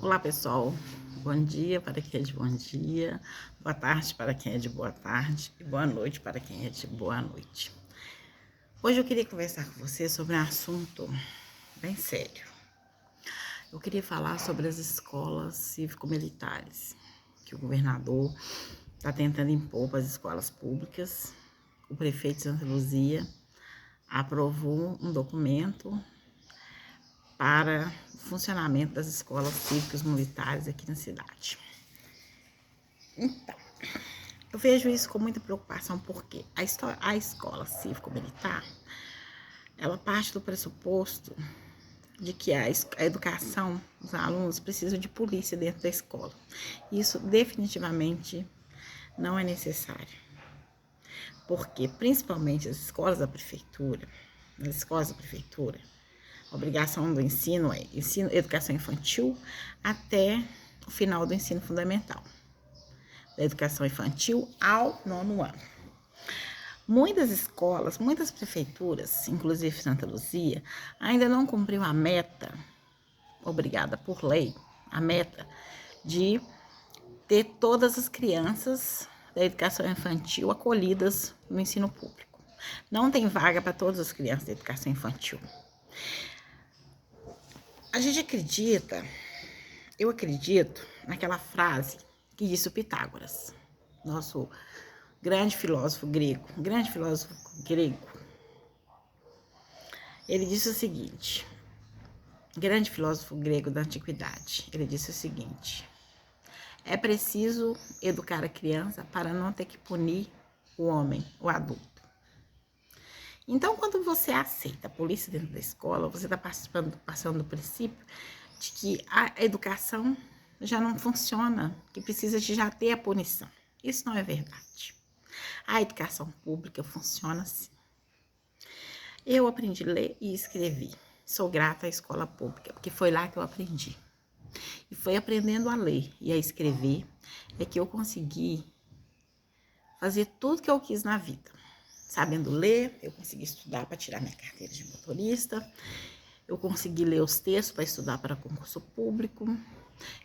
Olá, pessoal. Bom dia para quem é de bom dia, boa tarde para quem é de boa tarde e boa noite para quem é de boa noite. Hoje eu queria conversar com você sobre um assunto bem sério. Eu queria falar sobre as escolas cívico-militares que o governador está tentando impor para as escolas públicas. O prefeito de Santa Luzia aprovou um documento para o funcionamento das escolas cívicas militares aqui na cidade. Então, eu vejo isso com muita preocupação porque a escola cívico-militar, ela parte do pressuposto de que a educação, os alunos precisam de polícia dentro da escola. Isso definitivamente não é necessário, porque principalmente as escolas da prefeitura, a obrigação do ensino é educação infantil até o final do ensino fundamental, da educação infantil ao 9º ano. Muitas escolas, muitas prefeituras, inclusive Santa Luzia, ainda não cumpriu a meta, obrigada por lei, a meta de ter todas as crianças da educação infantil acolhidas no ensino público. Não tem vaga para todas as crianças da educação infantil. Eu acredito naquela frase que disse o Pitágoras, nosso grande filósofo grego. Ele disse o seguinte, grande filósofo grego da antiguidade, ele disse o seguinte: é preciso educar a criança para não ter que punir o homem, o adulto. Então, quando você aceita a polícia dentro da escola, você está passando do princípio de que a educação já não funciona, que precisa de já ter a punição. Isso não é verdade. A educação pública funciona assim. Eu aprendi a ler e escrever. Sou grata à escola pública, porque foi lá que eu aprendi. E foi aprendendo a ler e a escrever é que eu consegui fazer tudo que eu quis na vida. Sabendo ler, eu consegui estudar para tirar minha carteira de motorista, eu consegui ler os textos para estudar para concurso público,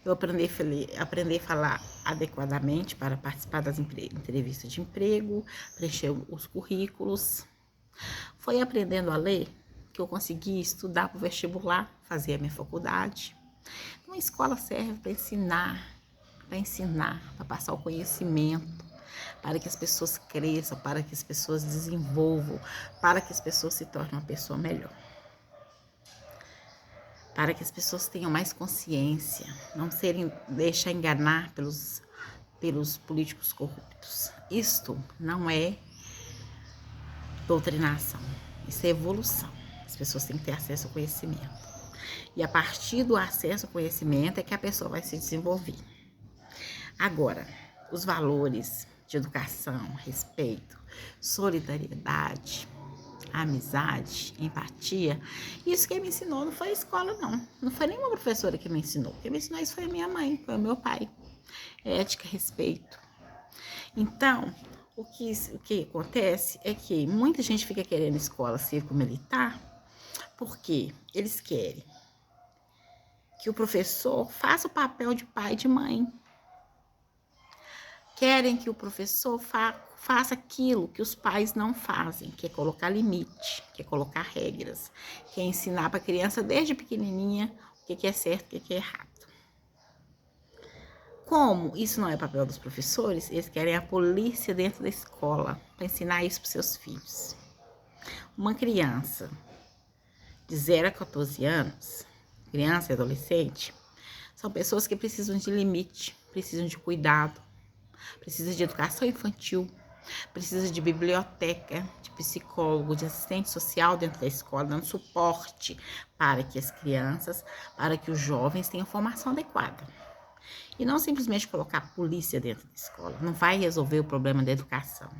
eu aprendi a falar adequadamente para participar das entrevistas de emprego, preencher os currículos. Foi aprendendo a ler que eu consegui estudar para o vestibular, fazer a minha faculdade. Então, a escola serve para ensinar, para passar o conhecimento, para que as pessoas cresçam, para que as pessoas desenvolvam, para que as pessoas se tornem uma pessoa melhor. Para que as pessoas tenham mais consciência, não deixar enganar pelos políticos corruptos. Isto não é doutrinação, isso é evolução. As pessoas têm que ter acesso ao conhecimento. E a partir do acesso ao conhecimento é que a pessoa vai se desenvolver. Agora, os valores de educação, respeito, solidariedade, amizade, empatia, isso quem me ensinou não foi a escola, não. Não foi nenhuma professora que me ensinou. Quem me ensinou isso foi a minha mãe, foi o meu pai. Ética, respeito. Então, o que acontece é que muita gente fica querendo escola cívico-militar porque eles querem que o professor faça o papel de pai e de mãe. Querem que o professor faça aquilo que os pais não fazem, que é colocar limite, que é colocar regras, que é ensinar para a criança desde pequenininha o que é certo e o que é errado. Como isso não é papel dos professores, eles querem a polícia dentro da escola para ensinar isso para seus filhos. Uma criança de 0 a 14 anos, criança e adolescente, são pessoas que precisam de limite, precisam de cuidado, precisa de educação infantil, precisa de biblioteca, de psicólogo, de assistente social dentro da escola, dando suporte para que as crianças, para que os jovens tenham formação adequada. E não simplesmente colocar a polícia dentro da escola, não vai resolver o problema da educação.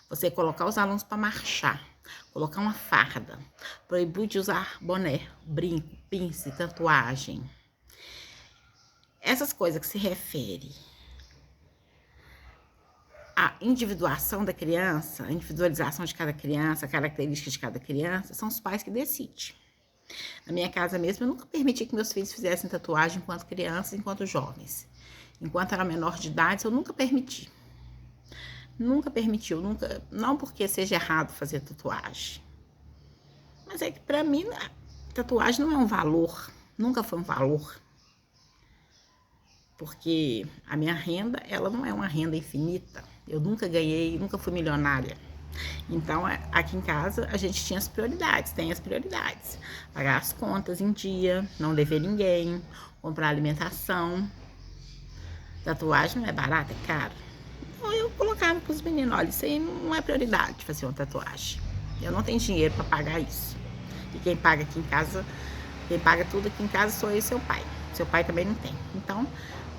Você colocar os alunos para marchar, colocar uma farda, proibir de usar boné, brinco, pince, tatuagem. Essas coisas que se referem a individuação da criança, a individualização de cada criança, a característica de cada criança, são os pais que decidem. Na minha casa mesmo, eu nunca permiti que meus filhos fizessem tatuagem enquanto crianças, enquanto jovens. Enquanto era menor de idade, eu nunca permiti. Nunca permitiu, nunca. Não porque seja errado fazer tatuagem. Mas é que pra mim, tatuagem não é um valor. Nunca foi um valor. Porque a minha renda, ela não é uma renda infinita. Eu nunca ganhei, nunca fui milionária. Então, aqui em casa, a gente tinha as prioridades, tem as prioridades. Pagar as contas em dia, não dever ninguém, comprar alimentação. Tatuagem não é barata, é caro. Então, eu colocava pros meninos, olha, isso aí não é prioridade, fazer uma tatuagem. Eu não tenho dinheiro para pagar isso. E quem paga aqui em casa, quem paga tudo aqui em casa sou eu e seu pai. Seu pai também não tem. Então,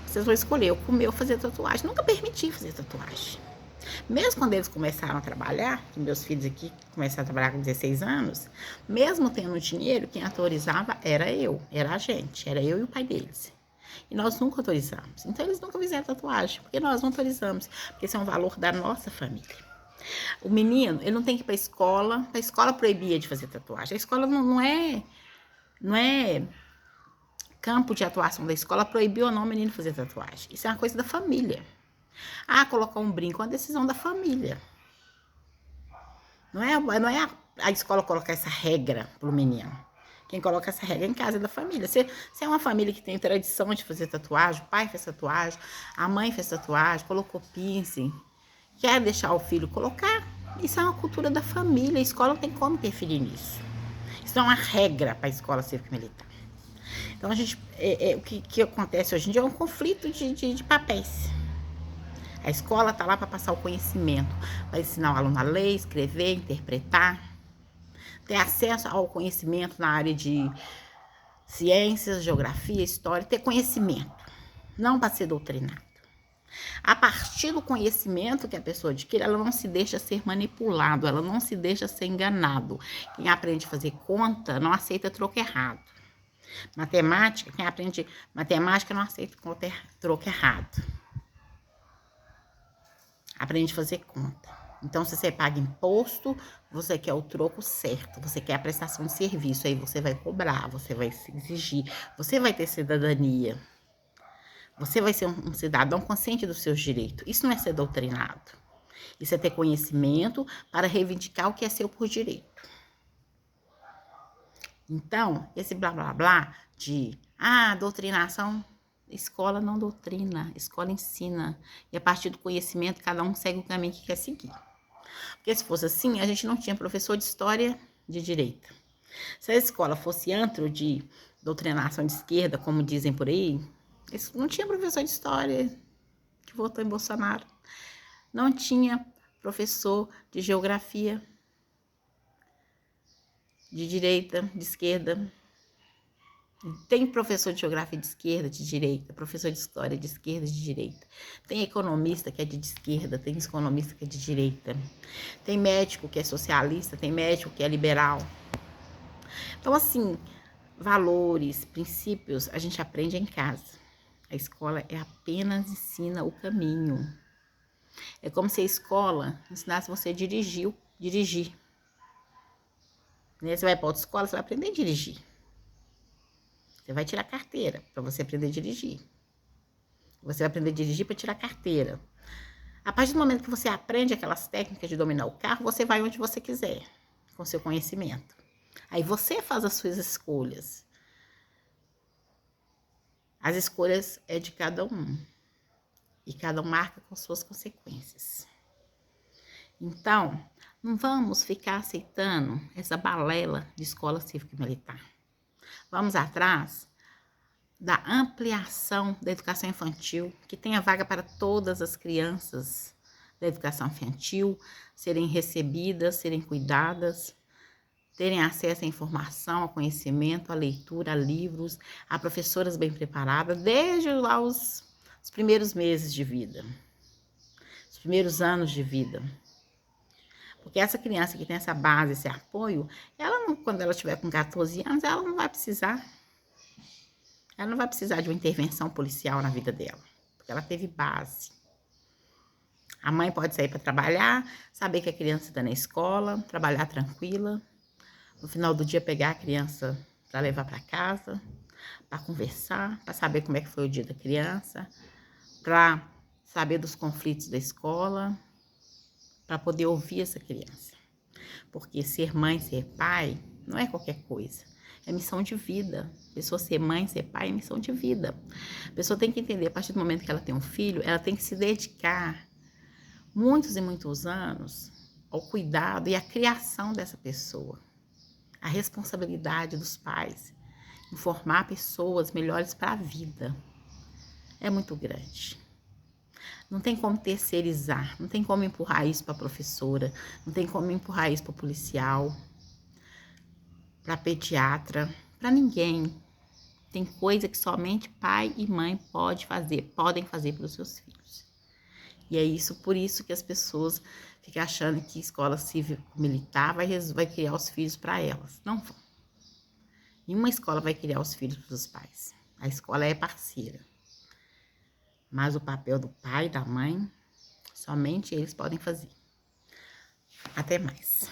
vocês vão escolher eu comer ou fazer tatuagem. Nunca permiti fazer tatuagem. Mesmo quando eles começaram a trabalhar, que meus filhos aqui começaram a trabalhar com 16 anos, mesmo tendo dinheiro, quem autorizava era eu, era a gente, era eu e o pai deles. E nós nunca autorizamos. Então eles nunca fizeram tatuagem, porque nós não autorizamos, porque esse é um valor da nossa família. O menino, ele não tem que ir para a escola proibia de fazer tatuagem. A escola não é campo de atuação da escola, proibiu ou não o menino fazer tatuagem. Isso é uma coisa da família. Ah, colocar um brinco é uma decisão da família. Não é a escola colocar essa regra pro menino. Quem coloca essa regra é em casa, é da família. Se é uma família que tem tradição de fazer tatuagem, o pai fez tatuagem, a mãe fez tatuagem, colocou piercing, quer deixar o filho colocar, isso é uma cultura da família. A escola não tem como interferir nisso. Isso não é uma regra para a escola cívico-militar. Então, o que acontece hoje em dia é um conflito de papéis. A escola está lá para passar o conhecimento, para ensinar o aluno a ler, escrever, interpretar, ter acesso ao conhecimento na área de ciências, geografia, história, ter conhecimento, não para ser doutrinado. A partir do conhecimento que a pessoa adquire, ela não se deixa ser manipulado, ela não se deixa ser enganado. Quem aprende a fazer conta não aceita troco errado. Matemática, quem aprende matemática não aceita troco errado. Aprende a fazer conta. Então, se você paga imposto, você quer o troco certo, você quer a prestação de serviço, aí você vai cobrar, você vai se exigir, você vai ter cidadania, você vai ser um cidadão consciente dos seus direitos. Isso não é ser doutrinado. Isso é ter conhecimento para reivindicar o que é seu por direito. Então, esse blá blá blá de doutrinação, escola não doutrina, escola ensina. E a partir do conhecimento, cada um segue o caminho que quer seguir. Porque se fosse assim, a gente não tinha professor de história de direita. Se a escola fosse antro de doutrinação de esquerda, como dizem por aí, não tinha professor de história que votou em Bolsonaro. Não tinha professor de geografia de direita, de esquerda. Tem professor de geografia de esquerda, de direita, professor de história de esquerda, de direita. Tem economista que é de esquerda, tem economista que é de direita. Tem médico que é socialista, tem médico que é liberal. Então, assim, valores, princípios, a gente aprende em casa. A escola apenas ensina o caminho. É como se a escola ensinasse você a dirigir. Você vai para outra escola, você vai aprender a dirigir. Você vai tirar carteira para você aprender a dirigir. Você vai aprender a dirigir para tirar carteira. A partir do momento que você aprende aquelas técnicas de dominar o carro, você vai onde você quiser, com seu conhecimento. Aí você faz as suas escolhas. As escolhas é de cada um. E cada um marca com suas consequências. Então, não vamos ficar aceitando essa balela de escola cívica e militar. Vamos atrás da ampliação da educação infantil, que tenha vaga para todas as crianças da educação infantil serem recebidas, serem cuidadas, terem acesso à informação, ao conhecimento, à leitura, a livros, a professoras bem preparadas, desde lá os primeiros meses de vida, os primeiros anos de vida. Porque essa criança que tem essa base, esse apoio, quando ela estiver com 14 anos, ela não vai precisar de uma intervenção policial na vida dela, porque ela teve base. A mãe pode sair para trabalhar, saber que a criança está na escola, trabalhar tranquila, no final do dia pegar a criança para levar para casa, para conversar, para saber como é que foi o dia da criança, para saber dos conflitos da escola, para poder ouvir essa criança. Porque ser mãe, ser pai, não é qualquer coisa. É missão de vida. A pessoa ser mãe, ser pai é missão de vida. A pessoa tem que entender, a partir do momento que ela tem um filho, ela tem que se dedicar muitos e muitos anos ao cuidado e à criação dessa pessoa. A responsabilidade dos pais em formar pessoas melhores para a vida é muito grande. Não tem como terceirizar, não tem como empurrar isso para a professora, não tem como empurrar isso para o policial, para a pediatra, para ninguém. Tem coisa que somente pai e mãe podem fazer pelos seus filhos. E é isso, por isso que as pessoas ficam achando que escola cívico-militar vai criar os filhos para elas. Não vão. Nenhuma escola vai criar os filhos para os pais. A escola é parceira. Mas o papel do pai e da mãe, somente eles podem fazer. Até mais.